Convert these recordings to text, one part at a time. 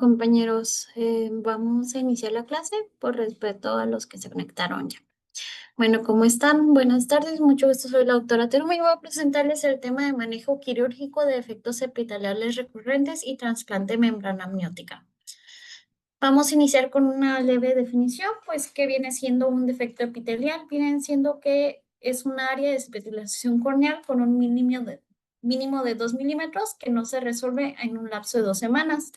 Compañeros, vamos a iniciar la clase por respeto a los que se conectaron ya. Bueno, ¿cómo están? Buenas tardes, mucho gusto, soy la doctora Teruma y voy a presentarles el tema de manejo quirúrgico de efectos epiteliales recurrentes y trasplante de membrana amniótica. Vamos a iniciar con una leve definición, pues, ¿qué viene siendo un defecto epitelial? Vienen siendo que es un área de especialización corneal con un mínimo de 2 milímetros que no se resuelve en un lapso de 2 semanas.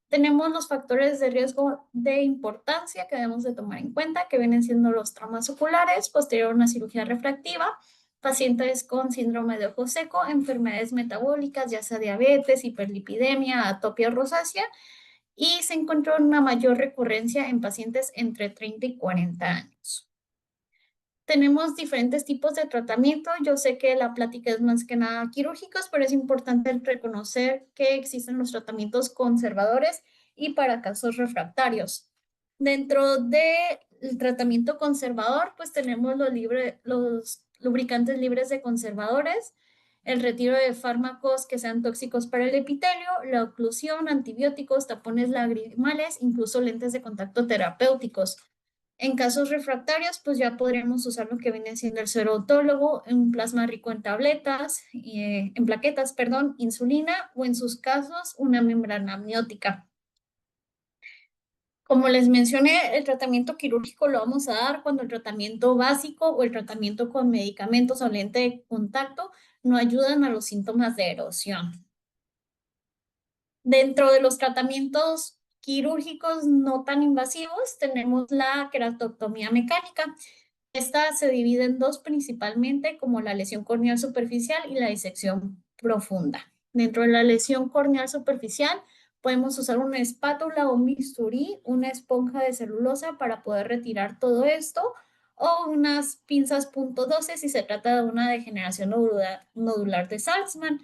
Tenemos los factores de riesgo de importancia que debemos de tomar en cuenta, que vienen siendo los traumas oculares, posterior a una cirugía refractiva, pacientes con síndrome de ojo seco, enfermedades metabólicas, ya sea diabetes, hiperlipidemia, atopia rosácea, y se encontró una mayor recurrencia en pacientes entre 30 y 40 años. Tenemos diferentes tipos de tratamiento. Yo sé que la plática es más que nada quirúrgicos, pero es importante reconocer que existen los tratamientos conservadores y para casos refractarios. Dentro del tratamiento conservador, pues tenemos los lubricantes libres de conservadores, el retiro de fármacos que sean tóxicos para el epitelio, la oclusión, antibióticos, tapones lagrimales, incluso lentes de contacto terapéuticos. En casos refractarios, pues ya podríamos usar lo que viene siendo el suero autólogo, un plasma rico en tabletas, en plaquetas, perdón, insulina o en sus casos una membrana amniótica. Como les mencioné, el tratamiento quirúrgico lo vamos a dar cuando el tratamiento básico o el tratamiento con medicamentos o lente de contacto no ayudan a los síntomas de erosión. Dentro de los tratamientos quirúrgicos no tan invasivos, tenemos la queratoctomía mecánica. Esta se divide en dos principalmente, como la lesión corneal superficial y la disección profunda. Dentro de la lesión corneal superficial, podemos usar una espátula o un bisturí, una esponja de celulosa para poder retirar todo esto, o unas pinzas .12 si se trata de una degeneración nodular de Salzmann.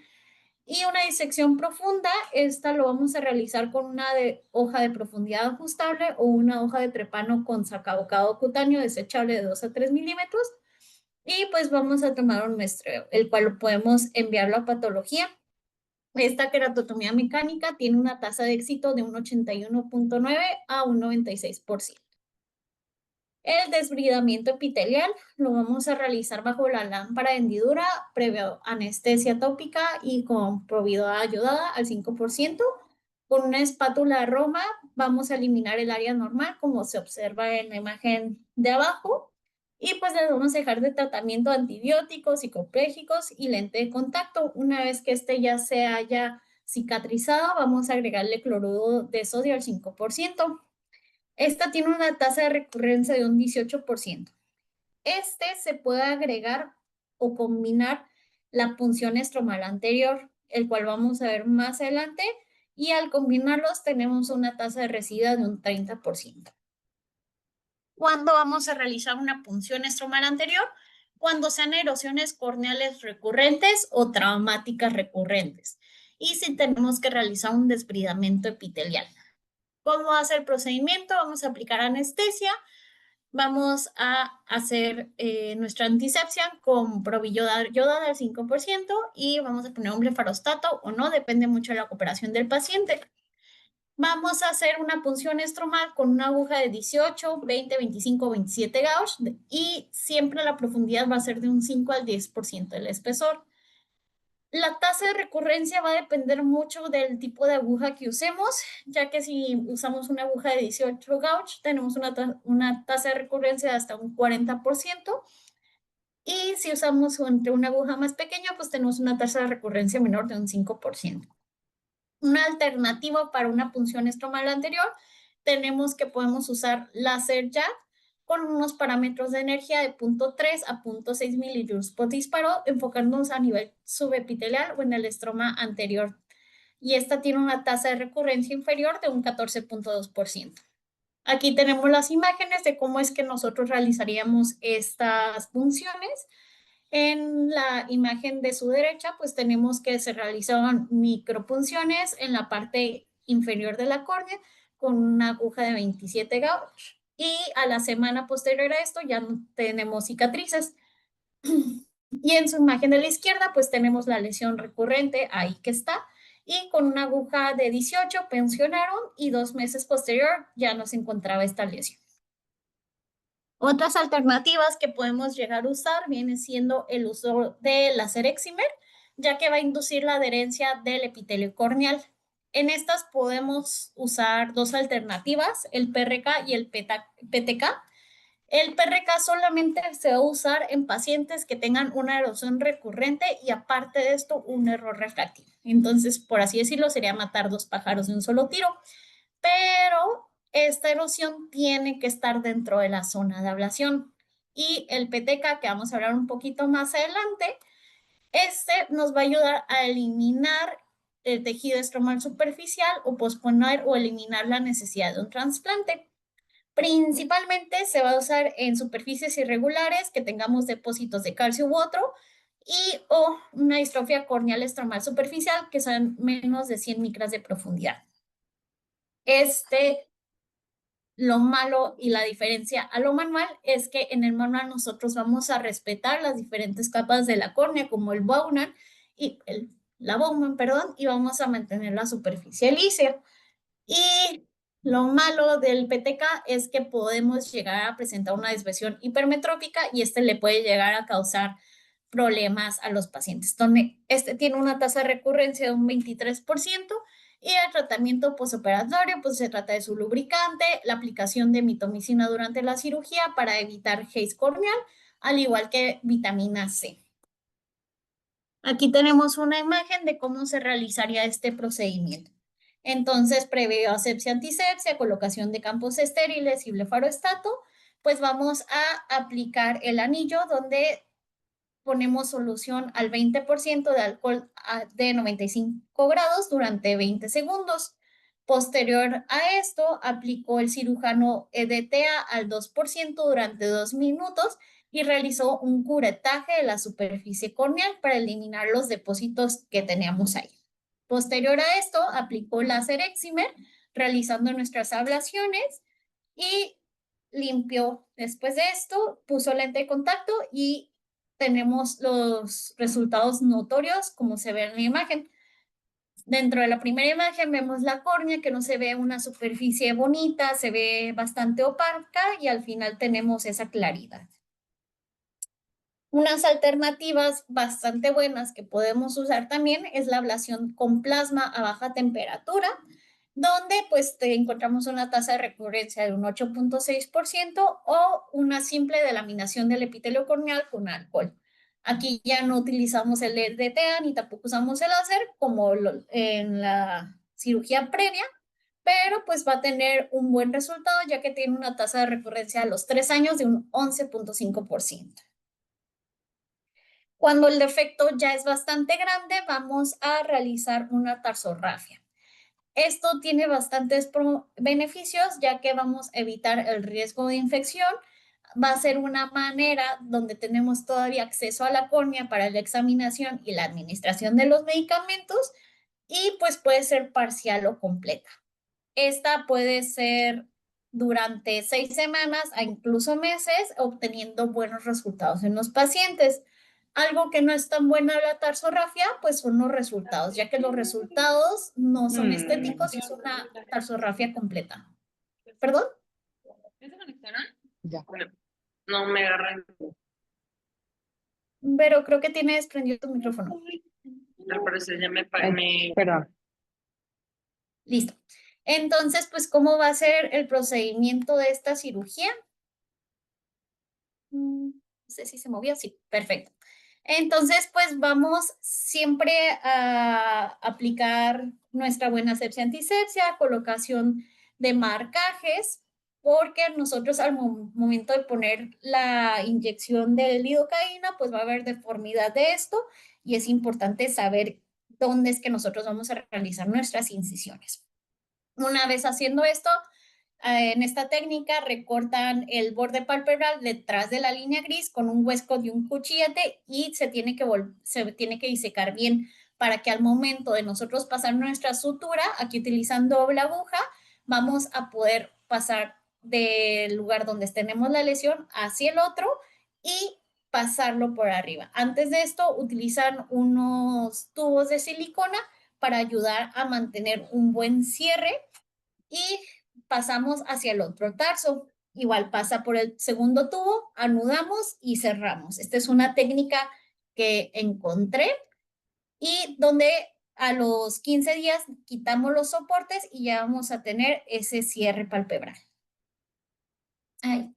Y una disección profunda, esta lo vamos a realizar con una hoja de profundidad ajustable o una hoja de trepano con sacabocado cutáneo desechable de 2 a 3 milímetros. Y pues vamos a tomar un muestreo, el cual podemos enviarlo a patología. Esta queratotomía mecánica tiene una tasa de éxito de un 81.9 a un 96%. El desbridamiento epitelial lo vamos a realizar bajo la lámpara de hendidura previo anestesia tópica y con probidad ayudada al 5%. Con una espátula de Roma vamos a eliminar el área normal como se observa en la imagen de abajo. Y pues le vamos a dejar de tratamiento antibióticos, psicopléjicos y lente de contacto. Una vez que este ya se haya cicatrizado, vamos a agregarle cloruro de sodio al 5%. Esta tiene una tasa de recurrencia de un 18%. Este se puede agregar o combinar la punción estromal anterior, el cual vamos a ver más adelante, y al combinarlos tenemos una tasa de residuo de un 30%. ¿Cuándo vamos a realizar una punción estromal anterior? Cuando sean erosiones corneales recurrentes o traumáticas recurrentes, y si tenemos que realizar un desbridamiento epitelial. ¿Cómo va a ser el procedimiento? Vamos a aplicar anestesia, vamos a hacer nuestra antisepsia con probiyoda yodada al 5% y vamos a poner un blefarostato o no, depende mucho de la cooperación del paciente. Vamos a hacer una punción estromal con una aguja de 18, 20, 25, 27 gauge y siempre la profundidad va a ser de un 5 al 10% del espesor. La tasa de recurrencia va a depender mucho del tipo de aguja que usemos, ya que si usamos una aguja de 18 gauge, tenemos una tasa de recurrencia de hasta un 40%, y si usamos entre una aguja más pequeña, pues tenemos una tasa de recurrencia menor de un 5%. Una alternativa para una punción estromal anterior, tenemos que podemos usar láser ya con unos parámetros de energía de 0.3 a 0.6 millijoules por disparo, enfocándonos a nivel subepitelial o en el estroma anterior. Y esta tiene una tasa de recurrencia inferior de un 14.2%. Aquí tenemos las imágenes de cómo es que nosotros realizaríamos estas punciones. En la imagen de su derecha, pues tenemos que se realizaban micropunciones en la parte inferior de la córnea con una aguja de 27 gauge. Y a la semana posterior a esto ya no tenemos cicatrices. Y en su imagen de la izquierda, pues tenemos la lesión recurrente ahí que está. y con una aguja de 18 pensionaron y 2 meses posterior ya no se encontraba esta lesión. Otras alternativas que podemos llegar a usar viene siendo el uso de láser excimer, ya que va a inducir la adherencia del epitelio corneal. En estas podemos usar dos alternativas, el PRK y el PTK. El PRK solamente se va a usar en pacientes que tengan una erosión recurrente y aparte de esto un error refractivo. Entonces, por así decirlo, sería matar dos pájaros de un solo tiro. Pero esta erosión tiene que estar dentro de la zona de ablación. Y el PTK, que vamos a hablar un poquito más adelante, este nos va a ayudar a eliminar el tejido estromal superficial o posponer o eliminar la necesidad de un trasplante. Principalmente se va a usar en superficies irregulares que tengamos depósitos de calcio u otro y o una distrofia corneal estromal superficial que son menos de 100 micras de profundidad. Lo malo y la diferencia a lo manual es que en el manual nosotros vamos a respetar las diferentes capas de la córnea, como el Bowman y la Bowman, perdón, y vamos a mantener la superficie lisa. Y lo malo del PTK es que podemos llegar a presentar una desviación hipermetrópica y le puede llegar a causar problemas a los pacientes, donde tiene una tasa de recurrencia de un 23%. Y el tratamiento posoperatorio, pues se trata de su lubricante, la aplicación de mitomicina durante la cirugía para evitar haze corneal, al igual que vitamina C. Aquí tenemos una imagen de cómo se realizaría este procedimiento. Entonces, previo asepsia antisepsia, colocación de campos estériles y blefarostato, pues vamos a aplicar el anillo donde ponemos solución al 20% de alcohol de 95 grados durante 20 segundos. Posterior a esto, aplicó el cirujano EDTA al 2% durante 2 minutos y realizó un curetaje de la superficie corneal para eliminar los depósitos que teníamos ahí. Posterior a esto, aplicó láser excimer, realizando nuestras ablaciones y limpió. Después de esto, puso lente de contacto y tenemos los resultados notorios como se ve en la imagen. Dentro de la primera imagen vemos la córnea que no se ve una superficie bonita, se ve bastante opaca y al final tenemos esa claridad. Unas alternativas bastante buenas que podemos usar también es la ablación con plasma a baja temperatura, donde pues encontramos una tasa de recurrencia de un 8.6% o una simple delaminación del epitelio corneal con alcohol. Aquí ya no utilizamos el EDTA ni tampoco usamos el láser como en la cirugía previa, pero pues va a tener un buen resultado ya que tiene una tasa de recurrencia a los 3 años de un 11.5%. Cuando el defecto ya es bastante grande, vamos a realizar una tarsorrafia. Esto tiene bastantes beneficios, ya que vamos a evitar el riesgo de infección. Va a ser una manera donde tenemos todavía acceso a la córnea para la examinación y la administración de los medicamentos y pues puede ser parcial o completa. Esta puede ser durante 6 semanas a incluso meses, obteniendo buenos resultados en los pacientes. Algo que no es tan buena la tarsorrafia, pues son los resultados, ya que los resultados no son estéticos y es una tarsorrafia completa. ¿Perdón? ¿Ya se conectaron? Ya. No me agarran. Pero creo que tiene desprendido tu micrófono. Al parecer ya me pagué. Perdón. Listo. Entonces, pues, ¿cómo va a ser el procedimiento de esta cirugía? No sé si se movió, sí, perfecto. Entonces, pues vamos siempre a aplicar nuestra buena asepsia antisepsia, colocación de marcajes, porque nosotros al momento de poner la inyección de lidocaína, pues va a haber deformidad de esto y es importante saber dónde es que nosotros vamos a realizar nuestras incisiones. Una vez haciendo esto, en esta técnica recortan el borde palpebral detrás de la línea gris con un huesco de un cuchillete y se tiene que disecar bien para que al momento de nosotros pasar nuestra sutura, aquí utilizando doble aguja, vamos a poder pasar del lugar donde tenemos la lesión hacia el otro y pasarlo por arriba. Antes de esto utilizan unos tubos de silicona para ayudar a mantener un buen cierre y pasamos hacia el otro tarso. Igual pasa por el segundo tubo, anudamos y cerramos. Esta es una técnica que encontré y donde a los 15 días quitamos los soportes y ya vamos a tener ese cierre palpebral. Ay.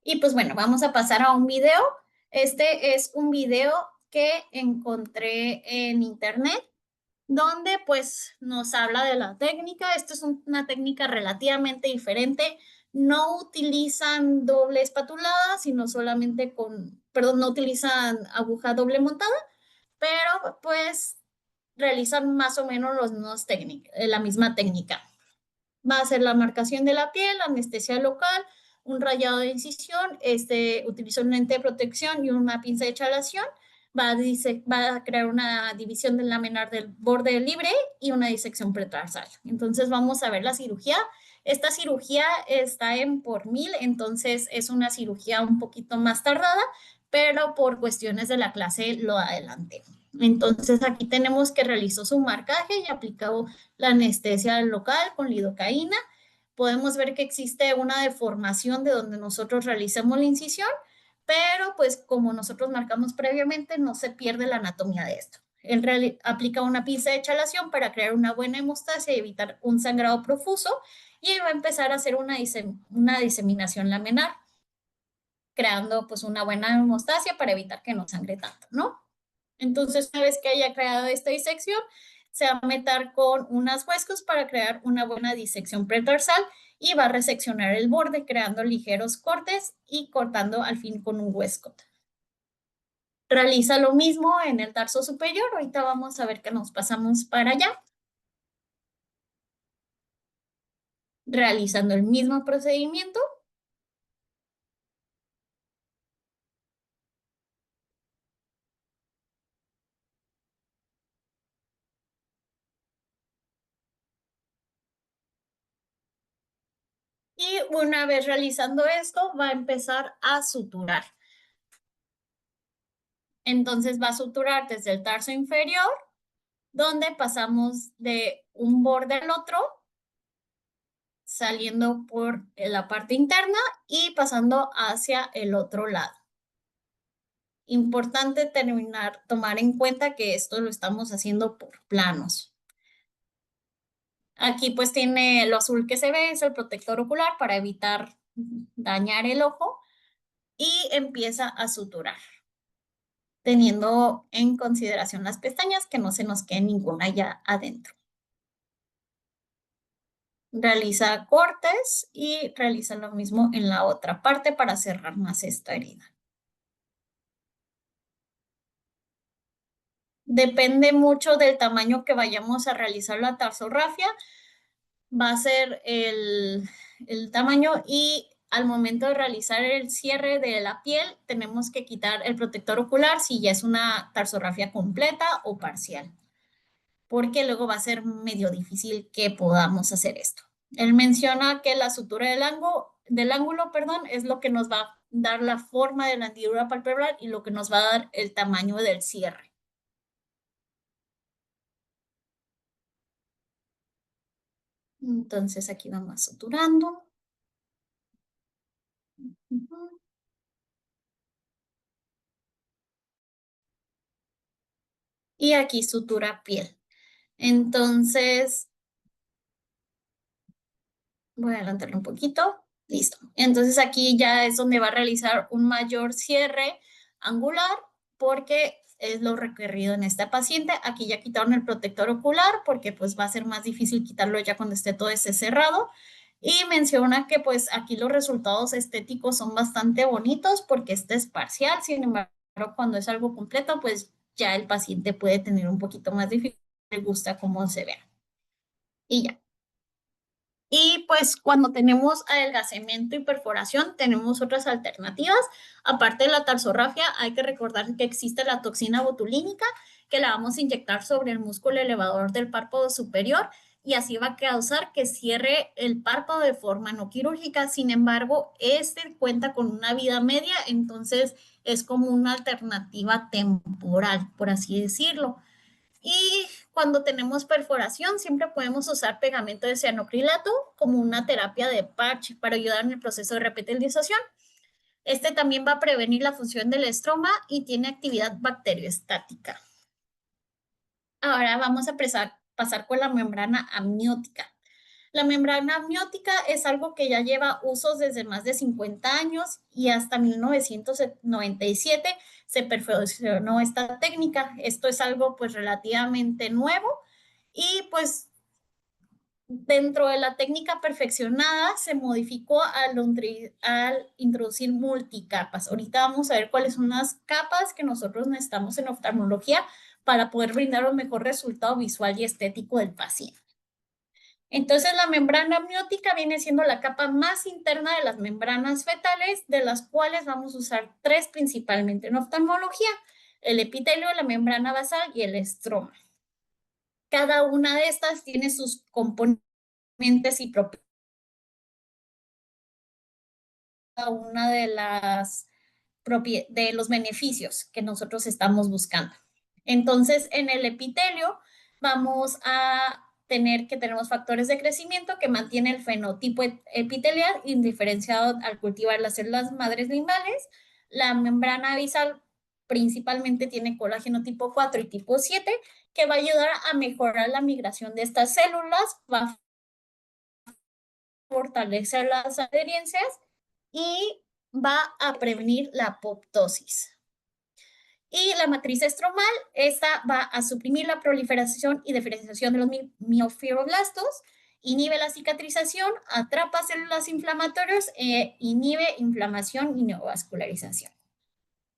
Y pues bueno, vamos a pasar a un video. Este es un video que encontré en internet donde pues nos habla de la técnica. Esta es una técnica relativamente diferente. No utilizan doble espatulada, sino solamente no utilizan aguja doble montada, pero pues realizan más o menos la misma técnica. Va a ser la marcación de la piel, anestesia local, un rayado de incisión, utiliza un lente de protección y una pinza de chalación. Va a crear una división del laminar del borde libre y una disección pretarsal. Entonces vamos a ver la cirugía. Esta cirugía está en por 1000, entonces es una cirugía un poquito más tardada, pero por cuestiones de la clase lo adelanté. Entonces aquí tenemos que realizó su marcaje y aplicó la anestesia local con lidocaína. Podemos ver que existe una deformación de donde nosotros realizamos la incisión, pero pues como nosotros marcamos previamente, no se pierde la anatomía de esto. Él aplica una pinza de chalación para crear una buena hemostasia y evitar un sangrado profuso y va a empezar a hacer una diseminación laminar, creando pues una buena hemostasia para evitar que no sangre tanto, ¿no? Entonces, una vez que haya creado esta disección, se va a meter con unas huescos para crear una buena disección pretarsal y va a reseccionar el borde creando ligeros cortes y cortando al fin con un Westcott. Realiza lo mismo en el tarso superior. Ahorita vamos a ver que nos pasamos para allá. Realizando el mismo procedimiento. Y una vez realizando esto, va a empezar a suturar. Entonces va a suturar desde el tarso inferior, donde pasamos de un borde al otro, saliendo por la parte interna y pasando hacia el otro lado. Importante tomar en cuenta que esto lo estamos haciendo por planos. Aquí pues tiene lo azul que se ve, es el protector ocular para evitar dañar el ojo y empieza a suturar, teniendo en consideración las pestañas, que no se nos quede ninguna ya adentro. Realiza cortes y realiza lo mismo en la otra parte para cerrar más esta herida. Depende mucho del tamaño que vayamos a realizar la tarsorrafia. Va a ser el tamaño y al momento de realizar el cierre de la piel tenemos que quitar el protector ocular si ya es una tarsorrafia completa o parcial, porque luego va a ser medio difícil que podamos hacer esto. Él menciona que la sutura del ángulo, es lo que nos va a dar la forma de la hendidura palpebral y lo que nos va a dar el tamaño del cierre. Entonces aquí vamos suturando. Y aquí sutura piel. Entonces, voy a adelantarlo un poquito. Listo. Entonces aquí ya es donde va a realizar un mayor cierre angular porque es lo requerido en esta paciente. Aquí ya quitaron el protector ocular porque pues va a ser más difícil quitarlo ya cuando esté todo ese cerrado. Y menciona que pues aquí los resultados estéticos son bastante bonitos porque este es parcial. Sin embargo, cuando es algo completo, pues ya el paciente puede tener un poquito más difícil. Le gusta cómo se vea. Y ya. Y pues cuando tenemos adelgazamiento y perforación, tenemos otras alternativas. Aparte de la tarsorrafia, hay que recordar que existe la toxina botulínica, que la vamos a inyectar sobre el músculo elevador del párpado superior y así va a causar que cierre el párpado de forma no quirúrgica. Sin embargo, este cuenta con una vida media, entonces es como una alternativa temporal, por así decirlo. Y cuando tenemos perforación, siempre podemos usar pegamento de cianocrilato como una terapia de parche para ayudar en el proceso de repetilización. Este también va a prevenir la función del estroma y tiene actividad bacteriostática. Ahora vamos a pasar con la membrana amniótica. La membrana amniótica es algo que ya lleva usos desde más de 50 años y hasta 1997 se perfeccionó esta técnica. Esto es algo pues relativamente nuevo y pues dentro de la técnica perfeccionada se modificó al introducir multicapas. Ahorita vamos a ver cuáles son las capas que nosotros necesitamos en oftalmología para poder brindar un mejor resultado visual y estético del paciente. Entonces, la membrana amniótica viene siendo la capa más interna de las membranas fetales, de las cuales vamos a usar tres principalmente en oftalmología: el epitelio, la membrana basal y el estroma. Cada una de estas tiene sus componentes y propiedades, cada una de los beneficios que nosotros estamos buscando. Entonces, en el epitelio vamos a tener que tenemos factores de crecimiento que mantienen el fenotipo epitelial indiferenciado al cultivar las células madres limbales. La membrana basal principalmente tiene colágeno tipo 4 y tipo 7, que va a ayudar a mejorar la migración de estas células, va a fortalecer las adherencias y va a prevenir la apoptosis. Y la matriz estromal, esta va a suprimir la proliferación y diferenciación de los miofibroblastos, inhibe la cicatrización, atrapa células inflamatorias e inhibe inflamación y neovascularización.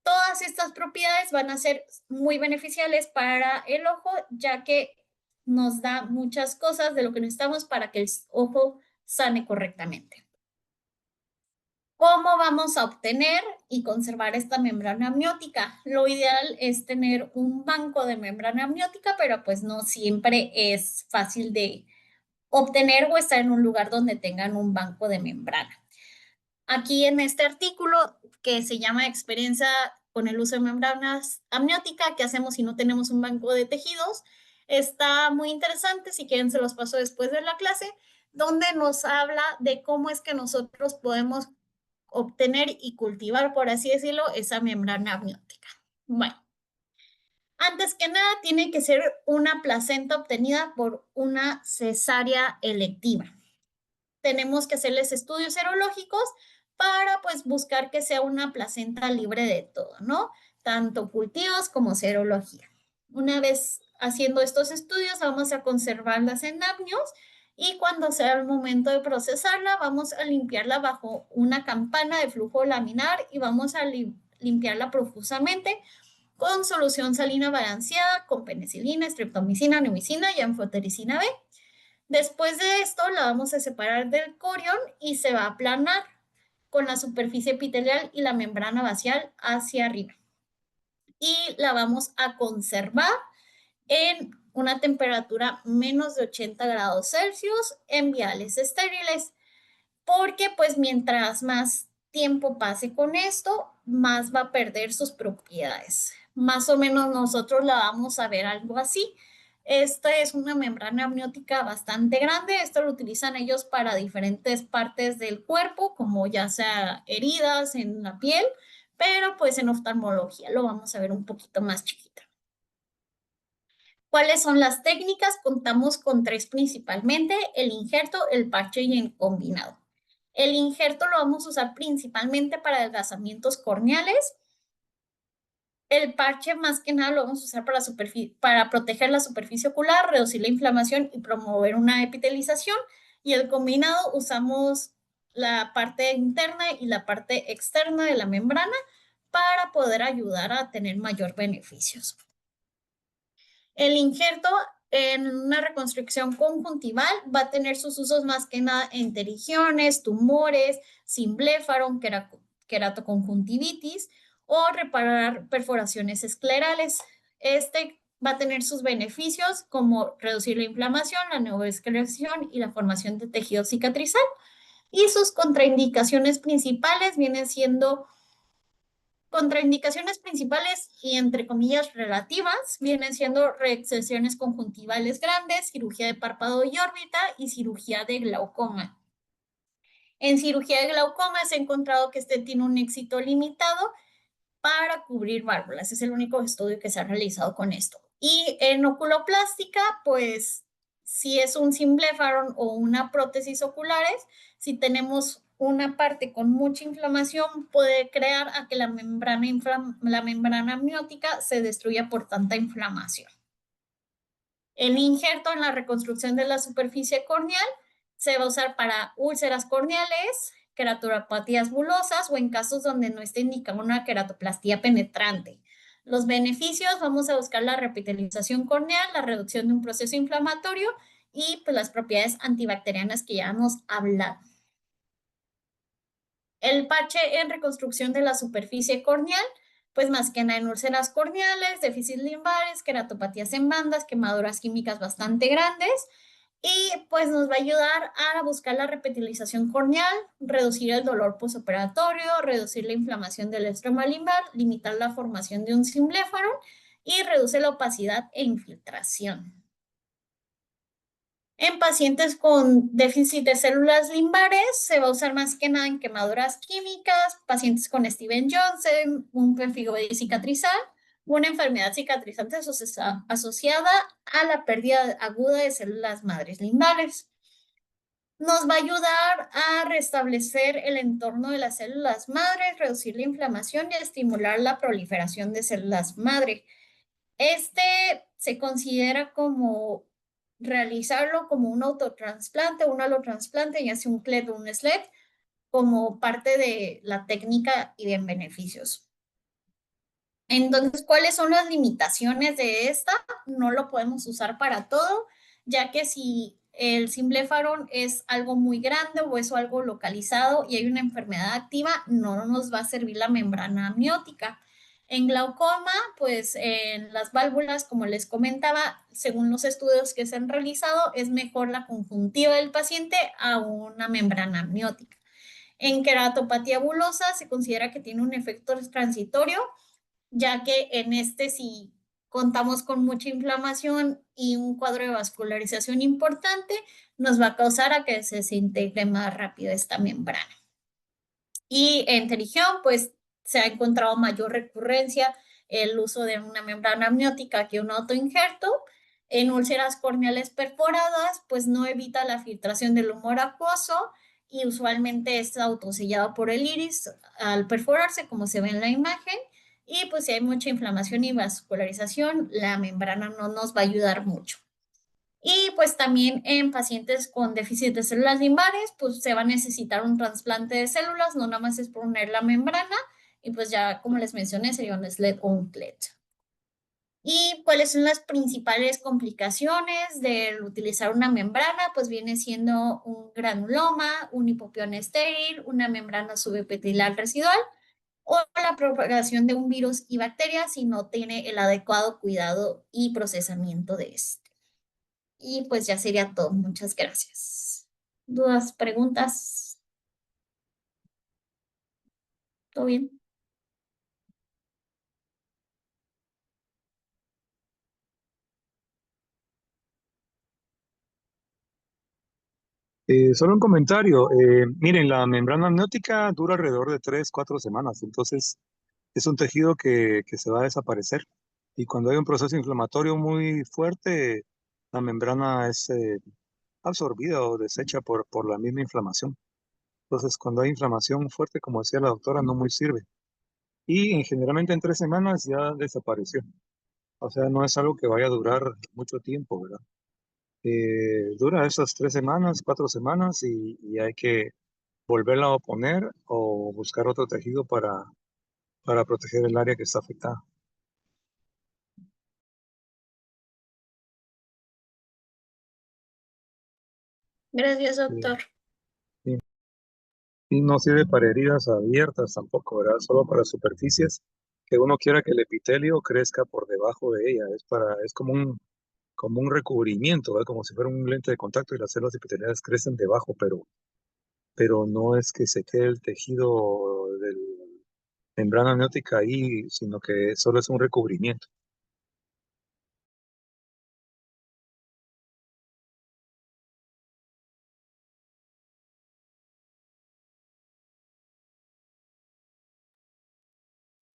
Todas estas propiedades van a ser muy beneficiales para el ojo, ya que nos da muchas cosas de lo que necesitamos para que el ojo sane correctamente. ¿Cómo vamos a obtener y conservar esta membrana amniótica? Lo ideal es tener un banco de membrana amniótica, pero pues no siempre es fácil de obtener o estar en un lugar donde tengan un banco de membrana. Aquí en este artículo que se llama Experiencia con el uso de membranas amniótica, ¿qué hacemos si no tenemos un banco de tejidos? Está muy interesante, si quieren se los paso después de la clase, donde nos habla de cómo es que nosotros podemos obtener y cultivar, por así decirlo, esa membrana amniótica. Bueno, antes que nada tiene que ser una placenta obtenida por una cesárea electiva. Tenemos que hacerles estudios serológicos para pues buscar que sea una placenta libre de todo, ¿no? Tanto cultivos como serología. Una vez haciendo estos estudios, vamos a conservarlas en amnios y cuando sea el momento de procesarla, vamos a limpiarla bajo una campana de flujo laminar y vamos a limpiarla profusamente con solución salina balanceada, con penicilina, streptomicina, neomicina y anfotericina B. Después de esto, la vamos a separar del corión y se va a aplanar con la superficie epitelial y la membrana basal hacia arriba. Y la vamos a conservar en una temperatura menos de 80 grados Celsius en viales estériles, porque pues mientras más tiempo pase con esto, más va a perder sus propiedades. Más o menos nosotros la vamos a ver algo así. Esta es una membrana amniótica bastante grande. Esto lo utilizan ellos para diferentes partes del cuerpo, como ya sea heridas en la piel, pero pues en oftalmología lo vamos a ver un poquito más chiquita. ¿Cuáles son las técnicas? Contamos con tres principalmente: el injerto, el parche y el combinado. El injerto lo vamos a usar principalmente para adelgazamientos corneales. El parche más que nada lo vamos a usar para proteger la superficie ocular, reducir la inflamación y promover una epitelización. Y el combinado usamos la parte interna y la parte externa de la membrana para poder ayudar a tener mayor beneficios. El injerto en una reconstrucción conjuntival va a tener sus usos más que nada en pterigiones, tumores, simbléfaro, queratoconjuntivitis o reparar perforaciones esclerales. Este va a tener sus beneficios como reducir la inflamación, la neovascularización y la formación de tejido cicatrizal. Y sus contraindicaciones principales vienen siendo Contraindicaciones principales y entre comillas relativas vienen siendo reexcisiones conjuntivales grandes, cirugía de párpado y órbita y cirugía de glaucoma. En cirugía de glaucoma se ha encontrado que este tiene un éxito limitado para cubrir válvulas. Es el único estudio que se ha realizado con esto. Y en oculoplástica, pues si es un Symblepharon o una prótesis oculares, si tenemos una parte con mucha inflamación, puede crear a que la membrana amniótica se destruya por tanta inflamación. El injerto en la reconstrucción de la superficie corneal se va a usar para úlceras corneales, queratopatías bulosas o en casos donde no esté indicada una queratoplastía penetrante. Los beneficios, vamos a buscar la repitalización corneal, la reducción de un proceso inflamatorio y pues, las propiedades antibacterianas que ya hemos hablado. El parche en reconstrucción de la superficie corneal, pues más que nada en úlceras corneales, déficit limbares, queratopatías en bandas, quemaduras químicas bastante grandes, y pues nos va a ayudar a buscar la repitalización corneal, reducir el dolor postoperatorio, reducir la inflamación del estroma limbar, limitar la formación de un Symblepharon y reduce la opacidad e infiltración. En pacientes con déficit de células limbares se va a usar más que nada en quemaduras químicas, pacientes con Steven Johnson, un pemphigo de cicatrizar, una enfermedad cicatrizante asociada a la pérdida aguda de células madres limbares. Nos va a ayudar a restablecer el entorno de las células madres, reducir la inflamación y estimular la proliferación de células madre. Este se considera como realizarlo como un autotransplante, un alotransplante, ya sea un CLET o un SLET, como parte de la técnica y de beneficios. Entonces, ¿cuáles son las limitaciones de esta? No lo podemos usar para todo, ya que si el Symblepharon es algo muy grande o es algo localizado y hay una enfermedad activa, no nos va a servir la membrana amniótica. En glaucoma, pues en las válvulas, como les comentaba, según los estudios que se han realizado, es mejor la conjuntiva del paciente a una membrana amniótica. En queratopatía bulosa se considera que tiene un efecto transitorio, ya que en este sí contamos con mucha inflamación y un cuadro de vascularización importante, nos va a causar a que se desintegre más rápido esta membrana. Y en terigión, pues se ha encontrado mayor recurrencia el uso de una membrana amniótica que un autoinjerto. En úlceras corneales perforadas, pues no evita la filtración del humor acuoso y usualmente es autosellado por el iris al perforarse, como se ve en la imagen. Y pues si hay mucha inflamación y vascularización, la membrana no nos va a ayudar mucho. Y pues también en pacientes con déficit de células limbares, pues se va a necesitar un trasplante de células, no nada más es poner la membrana, y pues ya como les mencioné sería un SLET o un CLET. ¿Y cuáles son las principales complicaciones del utilizar una membrana? Pues viene siendo un granuloma, un hipopión estéril, una membrana subepitelial residual o la propagación de un virus y bacterias si no tiene el adecuado cuidado y procesamiento de este. Y pues ya sería todo. Muchas gracias. ¿Dudas, preguntas? ¿Todo bien? Solo un comentario. Miren, la membrana amniótica dura alrededor de 3, 4 semanas, entonces es un tejido que se va a desaparecer. Y cuando hay un proceso inflamatorio muy fuerte, la membrana es absorbida o deshecha por la misma inflamación. Entonces, cuando hay inflamación fuerte, como decía la doctora, no muy sirve. Y generalmente en 3 semanas ya desapareció. O sea, no es algo que vaya a durar mucho tiempo, ¿verdad? Dura esas 3 semanas, 4 semanas y hay que volverla a poner o buscar otro tejido para proteger el área que está afectada. Gracias, Sí, doctor. sí. Y no sirve para heridas abiertas tampoco, ¿verdad? Solo para superficies que uno quiera que el epitelio crezca por debajo de ella. Es como un recubrimiento, ¿verdad? Como si fuera un lente de contacto y las células epiteliales crecen debajo, pero no es que se quede el tejido membrana amniótica ahí, sino que solo es un recubrimiento.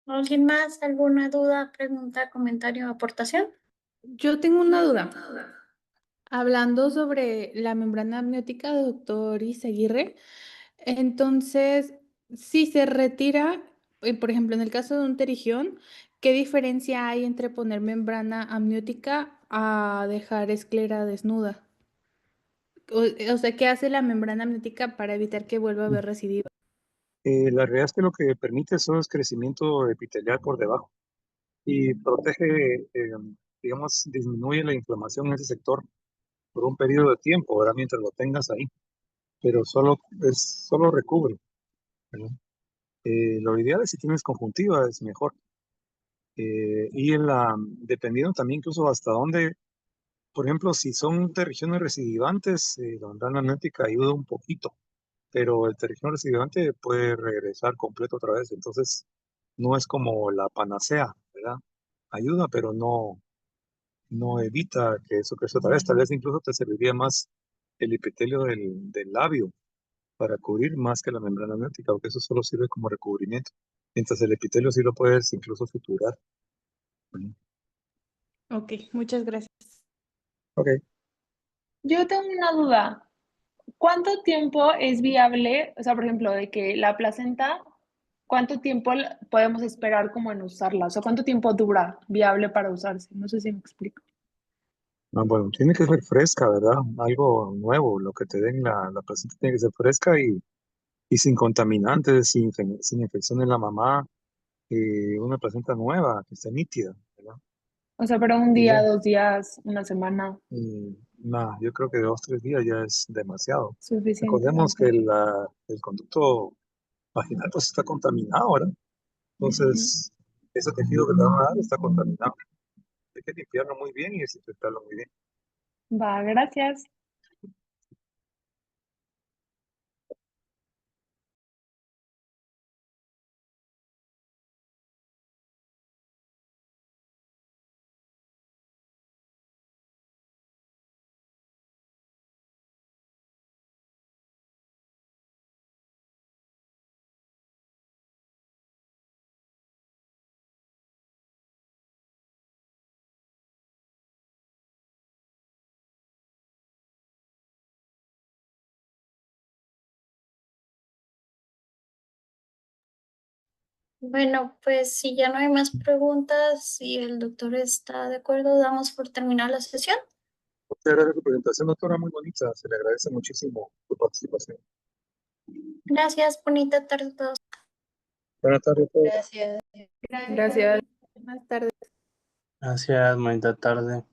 ¿Alguien más? ¿Alguna duda, pregunta, comentario, aportación? Yo tengo una duda. Hablando sobre la membrana amniótica, doctor Izaguirre, entonces, si se retira, por ejemplo, en el caso de un terigión, ¿qué diferencia hay entre poner membrana amniótica a dejar esclera desnuda? O sea, ¿qué hace la membrana amniótica para evitar que vuelva a haber recidiva? La realidad es que lo que permite solo es crecimiento epitelial por debajo y protege, digamos, disminuye la inflamación en ese sector por un periodo de tiempo, ¿verdad? Mientras lo tengas ahí, pero solo recubre, ¿verdad? Lo ideal es si tienes conjuntiva, es mejor. Dependiendo también incluso hasta dónde, por ejemplo, si son de regiones recidivantes, la membrana amniótica ayuda un poquito, pero el terreno recidivante puede regresar completo otra vez, entonces no es como la panacea, ¿verdad? Ayuda, pero no evita que eso crezca otra vez. Tal vez incluso te serviría más el epitelio del labio para cubrir más que la membrana amniótica, porque eso solo sirve como recubrimiento, mientras el epitelio sí lo puedes incluso suturar. Ok, muchas gracias. Ok. Yo tengo una duda. ¿Cuánto tiempo es viable, o sea, por ejemplo, de que la placenta, cuánto tiempo podemos esperar como en usarla? O sea, ¿cuánto tiempo dura viable para usarse? No sé si me explico. No, bueno, tiene que ser fresca, ¿verdad? Algo nuevo, lo que te den la placenta tiene que ser fresca y sin contaminantes, sin infección en la mamá, una placenta nueva, que esté nítida, ¿verdad? O sea, pero un Y día, ya, 2 días, una semana, nada, yo creo que 2, 3 días ya es demasiado. suficiente. Recordemos Ok. que el conducto vaginal pues está contaminado, ¿verdad? Ujú. Entonces, ese tejido que te van a dar está contaminado. Hay que limpiarlo muy bien y desinfectarlo muy bien. Va, gracias. Bueno, pues si ya no hay más preguntas y el doctor está de acuerdo, damos por terminar la sesión. Muchas gracias por su presentación, doctora, muy bonita. Se le agradece muchísimo su participación. Gracias, bonita tarde a todos. Buenas tardes a todos. Gracias. Buenas tardes. Gracias, bonita tarde.